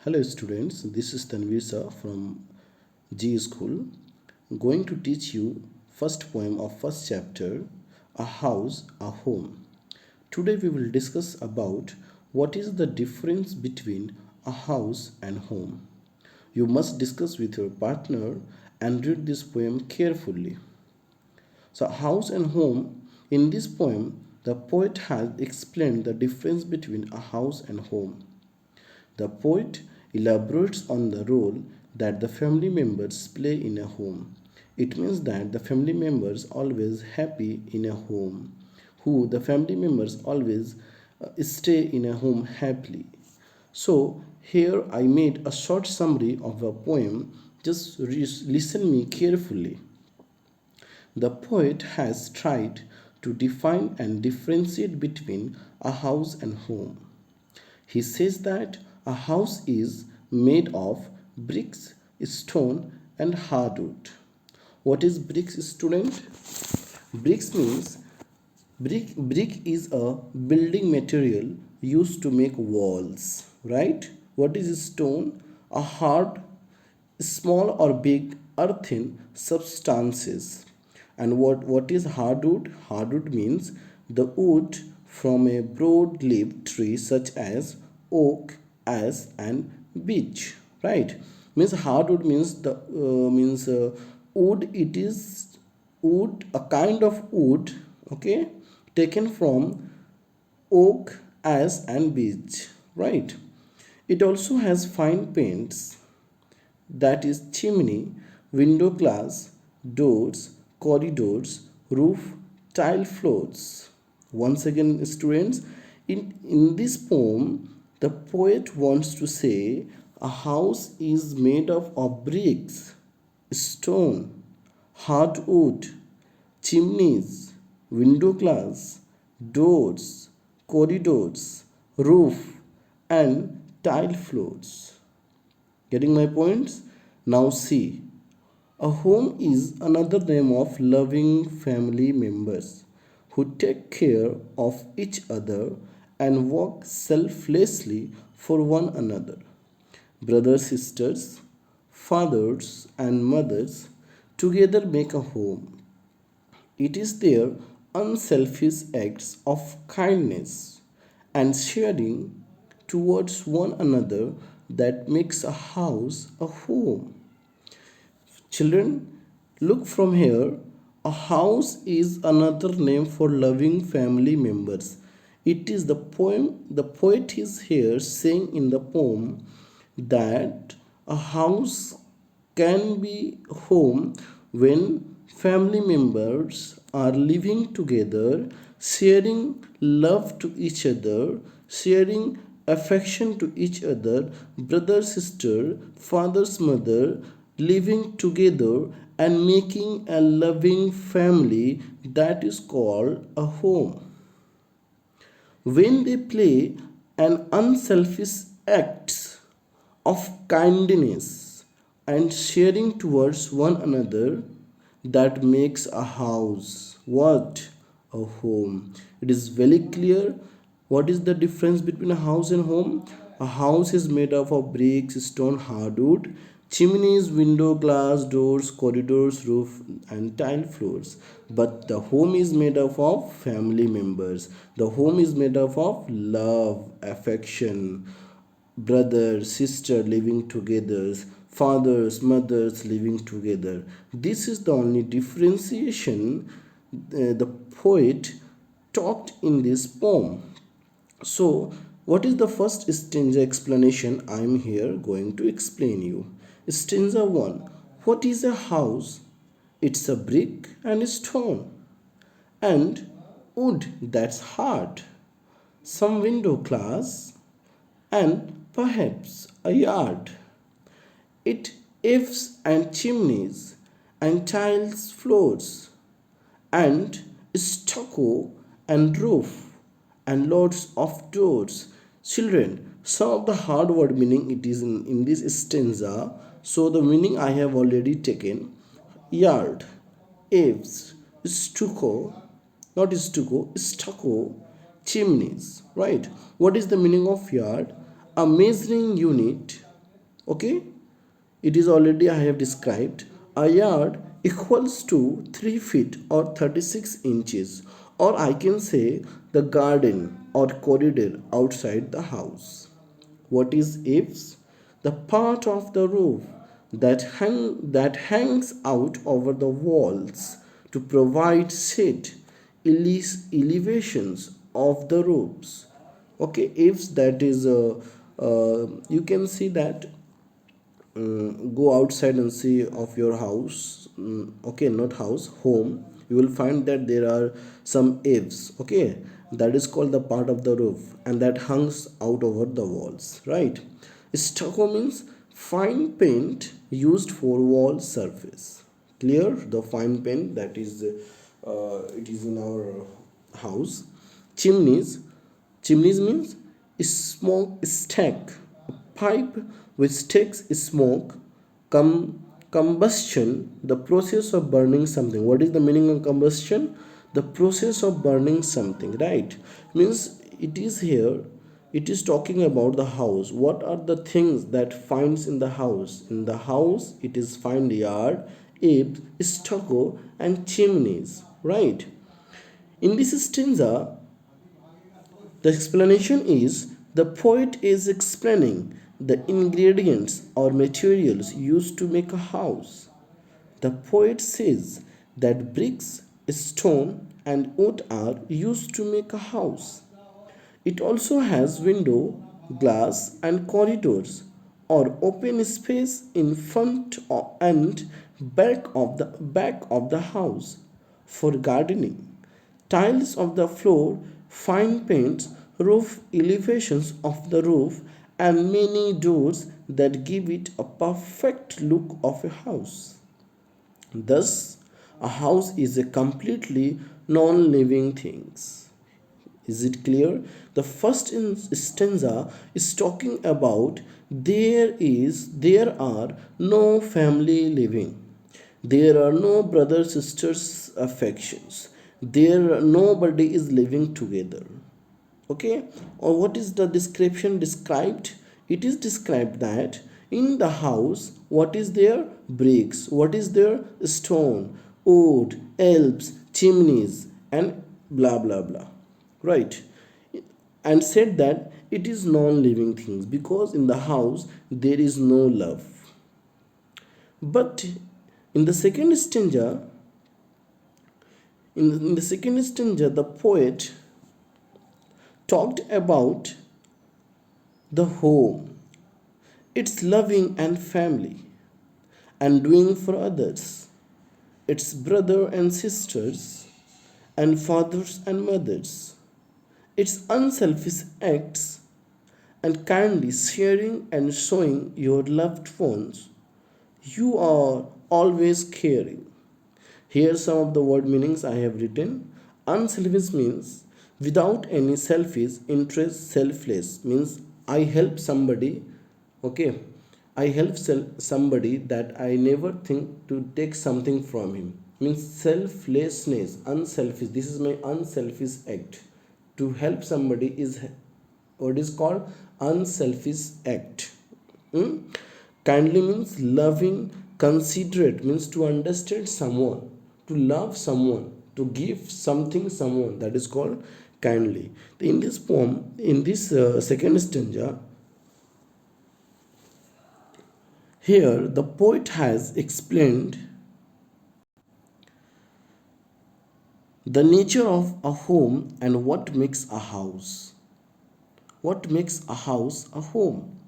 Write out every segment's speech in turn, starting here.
Hello students, this is Tanvisa from G School. Going to teach you first poem of first chapter, A House, a Home. Today we will discuss about what is the difference between a house and home. You must discuss with your partner and read this poem carefully. So house and home, in this poem, the poet has explained the difference between a house and home. The poet elaborates on the role that the family members play in a home. It means that the family members always happy in a home, who the family members always stay in a home happily. So here I made a short summary of a poem. Just listen me carefully. The poet has tried to define and differentiate between a house and home. He says that a house is made of bricks, stone, and hardwood. What is bricks, student? Bricks means brick is a building material used to make walls, right? What is stone? A hard, small or big earthen substances. And what is hardwood? Hardwood means the wood from a broad-leaved tree such as oak, ash, and beech. Right? Means hardwood means the wood. It is wood, a kind of wood. Okay, taken from oak, ash, and beech. Right? It also has fine paints, that is chimney, window glass, doors, corridors, roof, tile floors. Once again, students, in this poem, the poet wants to say a house is made up of bricks, stone, hardwood, chimneys, window glass, doors, corridors, roof, and tile floors. Getting my points? Now see. A home is another name of loving family members who take care of each other and work selflessly for one another. Brothers, sisters, fathers, and mothers together make a home. It is their unselfish acts of kindness and sharing towards one another that makes a house a home. Children, look from here. A house is another name for loving family members. It is the poet is here saying in the poem that a house can be home when family members are living together, sharing love to each other, sharing affection to each other, brother, sister, father's mother, living together and making a loving family that is called a home. When they play an unselfish act of kindness and sharing towards one another, that makes a house what? A home. It is very clear. What is the difference between a house and home? A house is made up of bricks, stone, hardwood, chimneys, window, glass, doors, corridors, roof, and tile floors. But the home is made up of family members. The home is made up of love, affection, brother, sister living together, fathers, mothers living together. This is the only differentiation the poet talked in this poem. So, what is the first stanza explanation? I am here going to explain you. Stanza 1. What is a house? It's a brick and a stone and wood that's hard, some window glass, and perhaps a yard. It eaves and chimneys and tiles floors and stucco and roof and lots of doors. Children, some of the hard word meaning it is in this stanza. So the meaning I have already taken. Yard, eaves, stucco, not stucco, stucco, chimneys, right? What is the meaning of yard? A measuring unit Okay, it is already I have described. A yard equals to 3 feet or 36 inches, or I can say the garden or corridor outside the house. What is eaves? The part of the roof that hangs out over the walls to provide shade elevations of the roofs. Okay, eaves, that is you can see that, go outside and see of your house, okay, not house, home, you will find that there are some eaves, okay, that is called the part of the roof and that hangs out over the walls, right? Stucco means fine paint used for wall surface. Clear? The fine paint that is it is in our house. Chimneys. Chimneys means smoke stack, a pipe which takes smoke. Combustion, the process of burning something. What is the meaning of combustion? The process of burning something, right? Means it is here, it is talking about the house. What are the things that finds in the house? In the house it is find yard, eaves, stucco and chimneys, right? In this stanza, the explanation is the poet is explaining the ingredients or materials used to make a house. The poet says that bricks, stone, and wood are used to make a house. It also has window, glass, and corridors or open space in front and back of the house for gardening. Tiles of the floor, fine paints, roof elevations of the roof, and many doors that give it a perfect look of a house. Thus, a house is a completely non-living thing. Is it clear? The first stanza is talking about there are no family living. There are no brother sisters affections. There nobody is living together. Okay, or what is the description described? It is described that in the house what is there? Bricks. What is there? Stone, wood, elms, chimneys, and blah blah blah, right? And said that it is non-living things because in the house there is no love. But in the second stanza, in the second stanza, the poet talked about the home, its loving and family, and doing for others, its brother and sisters, and fathers and mothers, its unselfish acts, and kindly sharing and showing your loved ones you are always caring. Here some of the word meanings I have written. Unselfish means without any selfish interest, selfless means I help somebody, okay. I help somebody that I never think to take something from him. Means selflessness, unselfish. This is my unselfish act. To help somebody is what is called unselfish act. Hmm? Kindly means loving, considerate means to understand someone, to love someone, to give something someone, that is called kindly. In this poem, in this second stanza, here the poet has explained the nature of a home and what makes a house. What makes a house a home?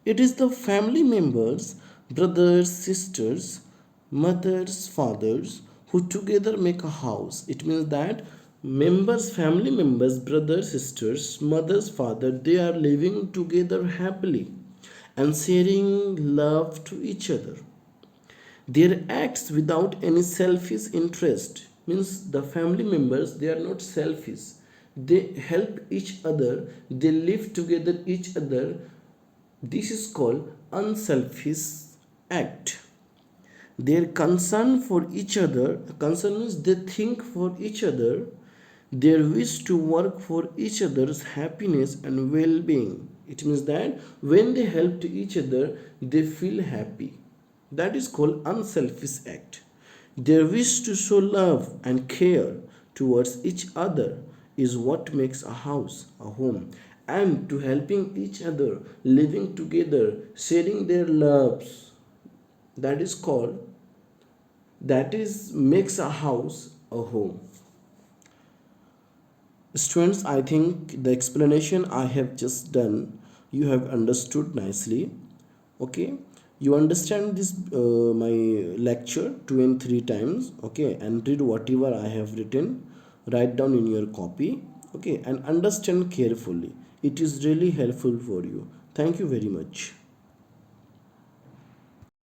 It is the family members, brothers, sisters, mothers, fathers, who together make a house. It means that family members, brothers, sisters, mothers, father, they are living together happily and sharing love to each other. Their acts without any selfish interest means the family members, they are not selfish. They help each other, they live together each other. This is called unselfish act. Their concern for each other, concern means they think for each other, their wish to work for each other's happiness and well-being. It means that when they help to each other, they feel happy. That is called unselfish act. Their wish to show love and care towards each other is what makes a house a home. And to helping each other, living together, sharing their loves, that is called, that is makes a house a home. Students, I think the explanation I have just done, you have understood nicely. Okay, you understand this my lecture 2 and 3 times. Okay, and read whatever I have written. Write down in your copy. Okay, and understand carefully. It is really helpful for you. Thank you very much.